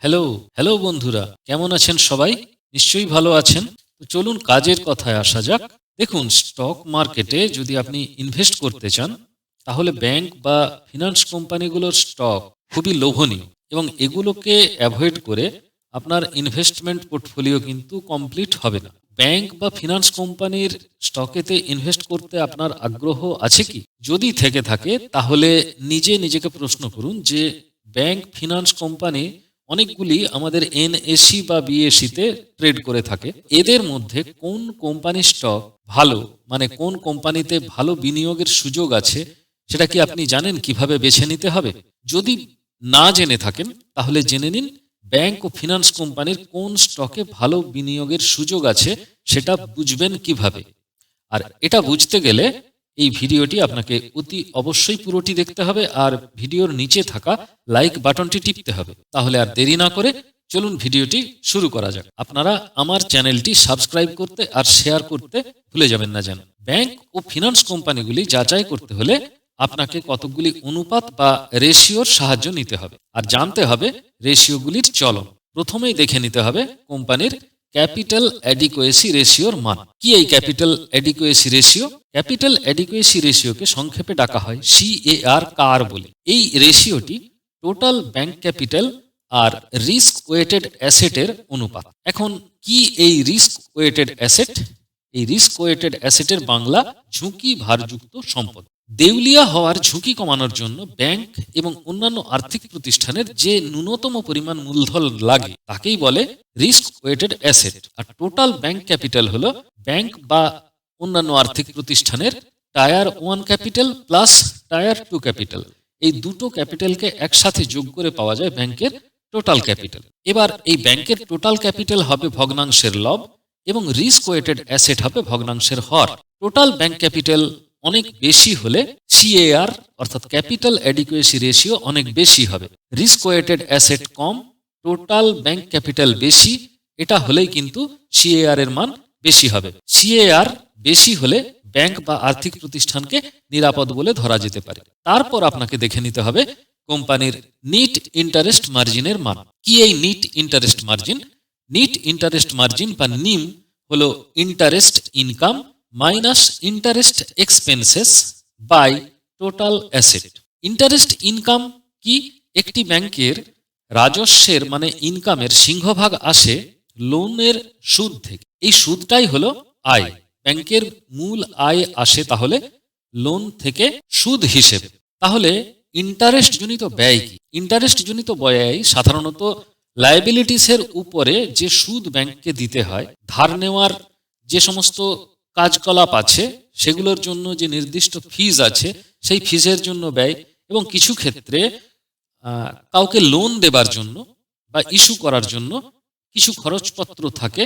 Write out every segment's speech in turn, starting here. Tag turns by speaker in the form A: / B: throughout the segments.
A: Hello hello বন্ধুরা, কেমন আছেন সবাই? নিশ্চয়ই ভালো আছেন। তো চলুন কাজের কথায় আসা যাক। দেখুন, স্টক মার্কেটে যদি আপনি ইনভেস্ট করতে চান, তাহলে ব্যাংক বা ফিনান্স কোম্পানিগুলোর স্টক খুবই লোভনীয় এবং এগুলোকে অ্যাভয়েড করে আপনার ইনভেস্টমেন্ট পোর্টফোলিও কিন্তু কমপ্লিট হবে না। ব্যাংক বা ফিনান্স কোম্পানির স্টকেতে ইনভেস্ট করতে আপনার আগ্রহ আছে কি? যদি থেকে থাকে তাহলে নিজেকে প্রশ্ন করুন যে ব্যাংক ফিনান্স কোম্পানি অনেকগুলি আমাদের এনএসসি বা বিএসসিতে ট্রেড করে থাকে। এদের মধ্যে কোন কোম্পানির স্টক ভালো, মানে কোন কোম্পানিতে ভালো বিনিয়োগের সুযোগ আছে, সেটা কি আপনি জানেন? কিভাবে বেছে নিতে হবে? যদি না জেনে থাকেন তাহলে জেনে নিন ব্যাংক ও ফিনান্স কোম্পানির কোন স্টকে ভালো বিনিয়োগের সুযোগ আছে সেটা বুঝবেন কিভাবে। আর এটা বুঝতে গেলে এই ভিডিওটি আপনাকে অতি অবশ্যই পুরোটি দেখতে হবে আর ভিডিওর নিচে থাকা লাইক বাটনটি টিপতে হবে। তাহলে আর দেরি না করে চলুন ভিডিওটি শুরু করা যাক। আপনারা আমার চ্যানেলটি সাবস্ক্রাইব করতে আর শেয়ার করতে ভুলে যাবেন না যেন। ব্যাংক ও ফিনান্স কোম্পানিগুলি যাচাই করতে হলে আপনাকে কতকগুলি অনুপাত বা রেশিওর সাহায্য নিতে হবে আর জানতে হবে রেশিওগুলির চলন। প্রথমেই দেখে নিতে হবে কোম্পানির ক্যাপিটাল অ্যাডিকুয়েসি রেশিওর মান কি। এই capital adequacy ratio, capital adequacy রেশিওকে সংক্ষেপে ডাকা হয় CAR কার বলে। এই রেশিওটি টোটাল ব্যাংক ক্যাপিটাল আর রিস্ক ওয়েটেড অ্যাসেটের অনুপাত। এখন কি এই রিস্ক ওয়েটেড অ্যাসেট? এই রিস্ক ওয়েটেড অ্যাসেটের বাংলা ঝুঁকি ভারযুক্ত সম্পদ। দেউলিয়া হওয়ার ঝুঁকি কমানোর জন্য ব্যাংক এবং অন্যান্য আর্থিক প্রতিষ্ঠানের যে ন্যূনতম পরিমাণ মূলধন লাগে তাকেই বলে রিস্ক ওয়েটেড অ্যাসেট। আর টোটাল ব্যাংক ক্যাপিটাল হলো ব্যাংক বা অন্যান্য আর্থিক প্রতিষ্ঠানের tyre 1 capital plus tyre 2 capital. এই দুটো ক্যাপিটালকে একসাথে যোগ করে পাওয়া যায় ব্যাংকের টোটাল ক্যাপিটাল। এবার এই ব্যাংকের টোটাল ক্যাপিটাল হবে ভগ্নাংশের লব এবং রিস্ক ওয়েটেড অ্যাসেট হবে ভগ্নাংশের হর। টোটাল ব্যাংক ক্যাপিটাল অনেক বেশি হলে CAR অর্থাৎ ক্যাপিটাল অ্যাডিকুয়েসি রেশিও অনেক বেশি হবে। রিস্ক ওয়েটেড অ্যাসেট কম, টোটাল ব্যাংক ক্যাপিটাল বেশি, এটা হলেই কিন্তু CAR এর মান বেশি হবে। CAR বেশি হলে ব্যাংক বা আর্থিক প্রতিষ্ঠানকে নিরাপদ বলে ধরা যেতে পারে। তারপর আপনাকে দেখে নিতে হবে কোম্পানির নিট ইন্টারেস্ট মার্জিনের মান কি। এই net interest margin, net interest margin বা নিম হলো interest income minus interest expenses by total asset. Interest income কি? একটি ব্যাংকের রাজস্বের মানে ইনকামের সিংহভাগ আসে লোনের সুদ থেকে। এই সুদটাই হলো আয়। ব্যাংকের মূল আয় আসে তাহলে লোন থেকে সুদ হিসেবে। তাহলে ইন্টারেস্ট জনিত ব্যয় কি? ইন্টারেস্ট জনিত ব্যয় সাধারণত লায়াবিলিটিসের উপরে যে সুদ ব্যাংককে দিতে হয়, ধার নেওয়ার যে সমস্ত কাজকলাপ আছে সেগুলোর জন্য যে নির্দিষ্ট ফিজ আছে সেই ফিজের জন্য ব্যয়, এবং কিছু ক্ষেত্রে কাউকে লোন দেবার জন্য বা ইস্যু করার জন্য কিছু খরচপত্র থাকে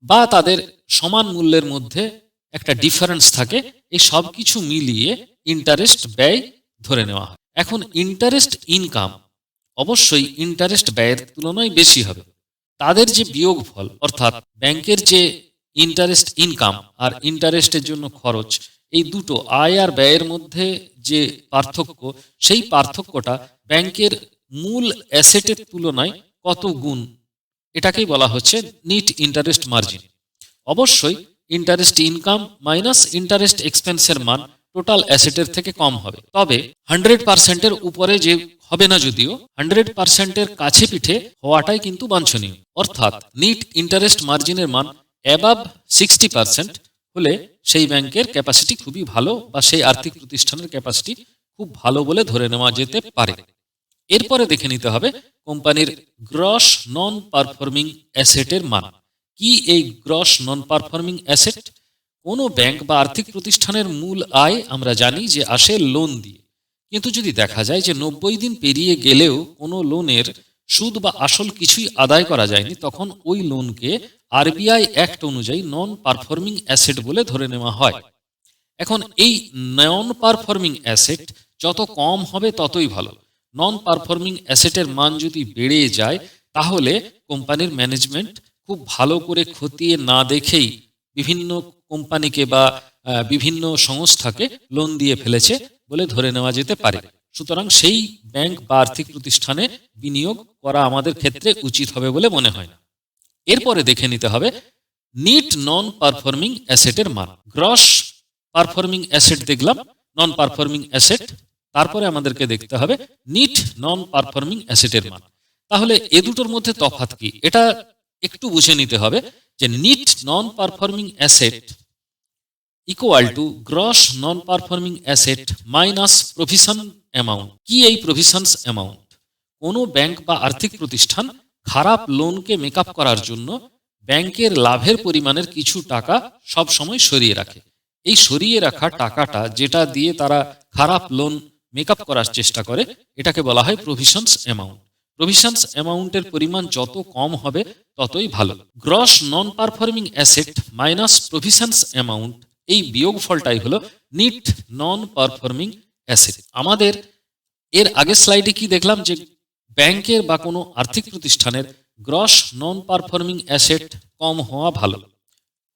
A: বা তাদের সমান মূল্যের মধ্যে একটা ডিফারেন্স থাকে। এই সব কিছু মিলিয়ে ইন্টারেস্ট ব্যয় ধরে নেওয়া হয়। এখন ইন্টারেস্ট ইনকাম অবশ্যই ইন্টারেস্ট ব্যয়ের তুলনায় বেশি হবে। তাদের যে বিয়োগফল অর্থাৎ ব্যাংকের যে ইন্টারেস্ট ইনকাম আর ইন্টারেস্টের জন্য খরচ, এই দুটো আয় আর ব্যয়ের মধ্যে যে পার্থক্য, সেই পার্থক্যটা ব্যাংকের মূল অ্যাসেটের তুলনায় কত গুণ, এটাকেই বলা হচ্ছে নিট ইন্টারেস্ট মার্জিন। অবশ্যই ইন্টারেস্ট ইনকাম মাইনাস ইন্টারেস্ট এক্সপেন্সের মান টোটাল অ্যাসেটের থেকে কম হবে, তবে 100%-এর উপরে যে হবে না, যদিও 100%-এর কাছে পিঠে হওয়াটাই কিন্তু বাঞ্ছনীয়। অর্থাৎ নিট ইন্টারেস্ট মার্জিনের মান অ্যাবাভ 60% হলে সেই ব্যাংকের ক্যাপাসিটি খুবই ভালো বা সেই আর্থিক প্রতিষ্ঠানের ক্যাপাসিটি খুব ভালো বলে ধরে নেওয়া যেতে পারে। এরপরে দেখে নিতে হবে কোম্পানির গ্রস নন পারফর্মিং অ্যাসেটের মান কি। এই গ্রস নন পারফর্মিং অ্যাসেট কোনো ব্যাংক বা আর্থিক প্রতিষ্ঠানের মূল আয় আমরা জানি যে আসে লোন দিয়ে, কিন্তু যদি দেখা যায় যে 90 দিন পেরিয়ে গেলেও কোনো লোনের সুদ বা আসল কিছুই আদায় করা যায়নি, তখন ওই লোনকে RBI অ্যাক্ট অনুযায়ী নন পারফর্মিং অ্যাসেট বলে ধরে নেওয়া হয়। এখন এই নন পারফর্মিং অ্যাসেট যত কম হবে ততই ভালো। নন পারফর্মিং অ্যাসেটের মান যদি বেড়ে যায় তাহলে কোম্পানির ম্যানেজমেন্ট খুব ভালো করে খতিয়ে না দেখেই বিভিন্ন কোম্পানিকে বা বিভিন্ন সংস্থাকে লোন দিয়ে ফেলেছে বলে ধরে নেওয়া যেতে পারে। সুতরাং সেই ব্যাংক বা আর্থিক প্রতিষ্ঠানে বিনিয়োগ করা আমাদের ক্ষেত্রে উচিত হবে বলে মনে হয় না। এরপরে দেখে নিতে হবে নিট নন পারফর্মিং অ্যাসেটের মান। গ্রস পারফর্মিং অ্যাসেট দেখলাম, নন পারফর্মিং অ্যাসেট, তারপরে আমাদেরকে দেখতে হবে নিট নন পারফর্মিং অ্যাসেটের মান। তাহলে এ দুটোর মধ্যে তফাৎ কি এটা একটু বুঝে নিতে হবে যে net non performing asset equal to gross non performing asset minus provision amount. কি এই প্রভিশনস অ্যামাউন্ট? কোনো ব্যাংক বা আর্থিক প্রতিষ্ঠান খারাপ লোনকে মেকআপ করার জন্য ব্যাংকের লাভের পরিমাণের কিছু টাকা সব সময় সরিয়ে রাখে। এই সরিয়ে রাখা টাকাটা যেটা দিয়ে তারা খারাপ লোন মেকআপ করার চেষ্টা করে এটাকে বলা হয় প্রভিশনস অ্যামাউন্ট। প্রভিশনস অ্যামাউন্টের পরিমাণ যত কম হবে ততই ভালো। Gross non performing asset minus provisions amount, এই বিয়োগফলটাই হলো নিট নন পারফর্মিং অ্যাসেট। আমাদের এর আগের স্লাইডে কি দেখলাম যে ব্যাংকের বা কোনো আর্থিক প্রতিষ্ঠানের গ্রস নন পারফর্মিং অ্যাসেট কম হওয়া ভালো,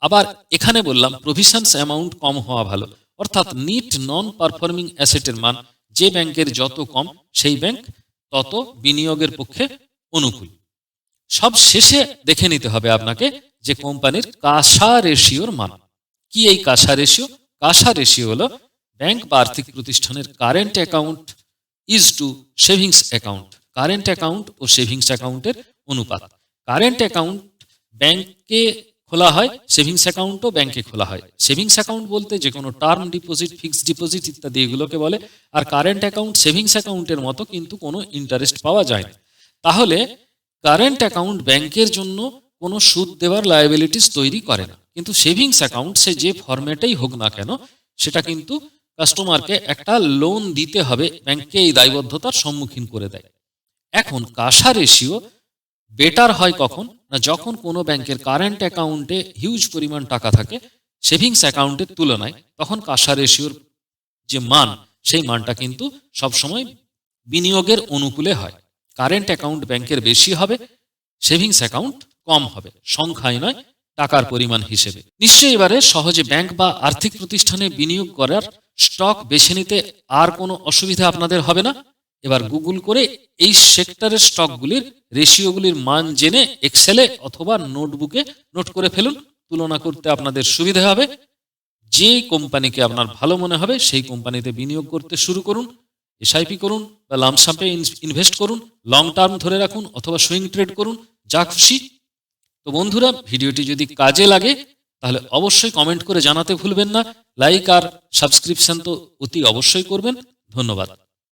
A: আবার এখানে বললাম প্রভিশনস অ্যামাউন্ট কম হওয়া ভালো, অর্থাৎ নিট নন পারফর্মিং অ্যাসেটের মান যে ব্যাংকের যত কম সেই ব্যাংক তত বিনিয়োগের পক্ষে অনুকূল। সব শেষে দেখে নিতে হবে আপনাকে যে কোম্পানির কাসা রেশিওর মান। কি এই কাসা রেশিও? কাসা রেশিও হলো ব্যাংক বা আর্থিক প্রতিষ্ঠানের current account is to savings account, current account ও সেভিংস অ্যাকাউন্টের অনুপাত। কারেন্ট অ্যাকাউন্ট ব্যাংকে খোলা হয়, সেভিংস অ্যাকাউন্টও ব্যাংকে খোলা হয়। সেভিংস অ্যাকাউন্ট বলতে যে কোনো টার্ম ডিপোজিট, ফিক্সড ডিপোজিট ইত্যাদি এগুলোকে বলে। আর কারেন্ট অ্যাকাউন্ট সেভিংস অ্যাকাউন্টের মতো কিন্তু কোনো ইন্টারেস্ট পাওয়া যায় না। তাহলে কারেন্ট অ্যাকাউন্ট ব্যাংকের জন্য কোনো সুদ দেওয়ার লায়াবিলিটিস তৈরি করে না, কিন্তু সেভিংস অ্যাকাউন্ট সে যে ফরম্যাটেই হোক না কেন সেটা কিন্তু কাস্টমারকে একটা লোন দিতে হবে, ব্যাংককে এই দায়বদ্ধতার সম্মুখীন করে দেয়। এখন কাসা রেশিও বেটার হয় কখন না, যখন কোনো ব্যাংকের কারেন্ট অ্যাকাউন্টে হিউজ পরিমাণ টাকা থাকে সেভিংস অ্যাকাউন্টের তুলনায়, তখন কাসা রেশিওর যে মান সেই মানটা কিন্তু সবসময় বিনিয়োগের অনুকূলে হয়। কারেন্ট অ্যাকাউন্ট ব্যাংকের বেশি হবে, সেভিংস অ্যাকাউন্ট কম হবে, সংখ্যায় নয় টাকার পরিমাণ হিসেবে। নিশ্চয়ই এবারে সহজে ব্যাংক বা আর্থিক প্রতিষ্ঠানে বিনিয়োগ করার স্টক বেছে নিতে আর কোনো অসুবিধা আপনাদের হবে না। এবার গুগল করে এই সেক্টরের স্টকগুলির রেশিওগুলির মান জেনে এক্সেলে অথবা নোটবুকে নোট করে ফেলুন। তুলনা করতে আপনাদের সুবিধা হবে। যে কোম্পানিকে আপনার ভালো মনে হবে সেই কোম্পানিতে বিনিয়োগ করতে শুরু করুন। এসআইপি করুন বা লামসামে ইনভেস্ট করুন, লং টার্ম ধরে রাখুন অথবা সুইং ট্রেড করুন, যা খুশি। তো বন্ধুরা, ভিডিওটি যদি কাজে লাগে তাহলে অবশ্যই কমেন্ট করে জানাতে ভুলবেন না। লাইক আর সাবস্ক্রিপশন তো অতি অবশ্যই করবেন। ধন্যবাদ।